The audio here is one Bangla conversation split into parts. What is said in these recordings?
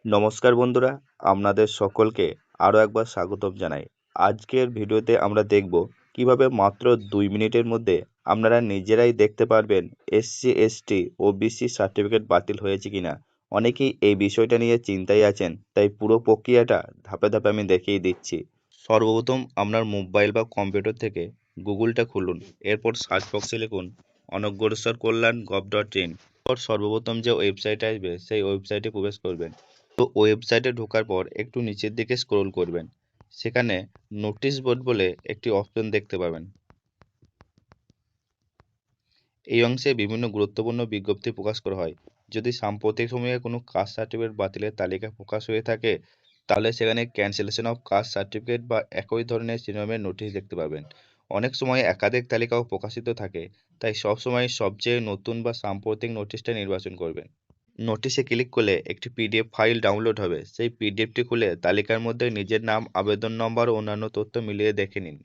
নমস্কার বন্ধুরা, আপনাদের সকলকে আরও একবার স্বাগতম জানাই। আজকের ভিডিওতে আমরা দেখব কিভাবে মাত্র 2 মিনিটের মধ্যে আপনারা নিজেরাই দেখতে পারবেন এসসি এসটি ওবিসি সার্টিফিকেট বাতিল হয়েছে কিনা। অনেকেই এই বিষয়টা নিয়ে চিন্তায় আছেন, তাই পুরো প্রক্রিয়াটা ধাপে ধাপে আমি দেখিয়ে দিচ্ছি। সর্বপ্রথম আপনার মোবাইল বা কম্পিউটার থেকে গুগলটা খুলুন, এরপর সার্চ বক্সে লিখুন অনগ্রসর কল্যাণ gov.in। এরপর সর্বপ্রথম যে ওয়েবসাইট আসবে সেই ওয়েবসাইটে প্রবেশ করবেন। তো ওয়েবসাইটে ঢোকার পর একটু নিচের দিকে স্ক্রোল করবেন, সেখানে নোটিশ বোর্ড বলে একটি অপশন দেখতে পাবেন। এই অংশে বিভিন্ন গুরুত্বপূর্ণ বিজ্ঞপ্তি প্রকাশ করা হয়। যদি সাম্প্রতিক সময়ে কোনো কাস্ট সার্টিফিকেট বাতিলের তালিকা প্রকাশ হয়ে থাকে, তাহলে সেখানে ক্যান্সেলেশন অফ কাস্ট সার্টিফিকেট বা একই ধরনের শিরোনামের নোটিশ দেখতে পাবেন। অনেক সময় একাধিক তালিকাও প্রকাশিত থাকে, তাই সবসময় সবচেয়ে নতুন বা সাম্প্রতিক নোটিশটা নির্বাচন করবেন। নোটিশে ক্লিক করলে একটি পিডিএফ ফাইল ডাউনলোড হবে। সেই পিডিএফটি খুলে তালিকার মধ্যে নিজের নাম, আবেদন নম্বর ও অন্যান্য তথ্য মিলিয়ে দেখে নিন।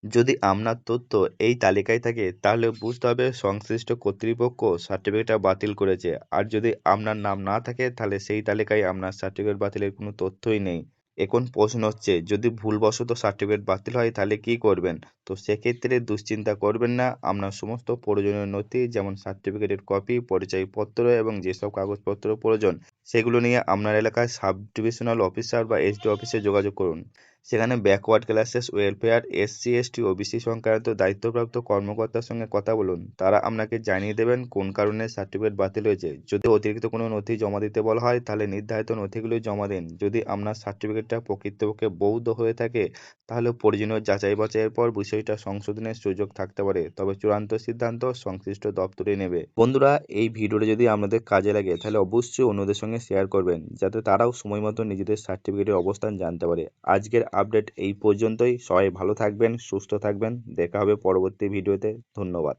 যদি আপনার তথ্য এই তালিকায় থাকে, তাহলে বুঝতে হবে সংশ্লিষ্ট কর্তৃপক্ষ সার্টিফিকেটটা বাতিল করেছে। আর যদি আপনার নাম না থাকে, তাহলে সেই তালিকায় আপনার সার্টিফিকেট বাতিলের কোনো তথ্যই নেই। এখন প্রশ্ন হচ্ছে, যদি ভুলবশত সার্টিফিকেট বাতিল হয় তাহলে কি করবেন? তো সেক্ষেত্রে দুশ্চিন্তা করবেন না। আপনার সমস্ত প্রয়োজনীয় নথি, যেমন সার্টিফিকেটের কপি, পরিচয়পত্র এবং যেসব কাগজপত্র প্রয়োজন, সেগুলো নিয়ে আপনার এলাকায় সাব ডিভিশনাল অফিসার বা এসডি অফিসে যোগাযোগ করুন। সেখানে backward classes welfare, SC ST OBC সংক্রান্ত দায়িত্বপ্রাপ্ত কর্মকর্তার সঙ্গে কথা বলুন। তারা আপনাকে জানিয়ে দেবেন কোন কারণে সার্টিফিকেট বাতিল হয়েছে। যদি অতিরিক্ত কোনো নথি জমা দিতে বলা হয়, তাহলে নির্ধারিত নথিগুলো জমা দিন। যদি আপনার সার্টিফিকেটটা প্রকৃতপক্ষে বৈধ হয়ে থাকে, তাহলে প্রয়োজনীয় যাচাই বাছাইয়ের পর বিষয়টা সংশোধনের সুযোগ থাকতে পারে, তবে চূড়ান্ত সিদ্ধান্ত সংশ্লিষ্ট দপ্তরে নেবে। বন্ধুরা, এই ভিডিওটা যদি আপনাদের কাজে লাগে, তাহলে অবশ্যই অন্যদের সঙ্গে শেয়ার করবেন, যাতে তারাও সময় মতো নিজেদের সার্টিফিকেটের অবস্থান জানতে পারে। আজকের আপডেট এই পর্যন্তই। সবাই ভালো থাকবেন, সুস্থ থাকবেন। দেখা হবে পরবর্তী ভিডিওতে। ধন্যবাদ।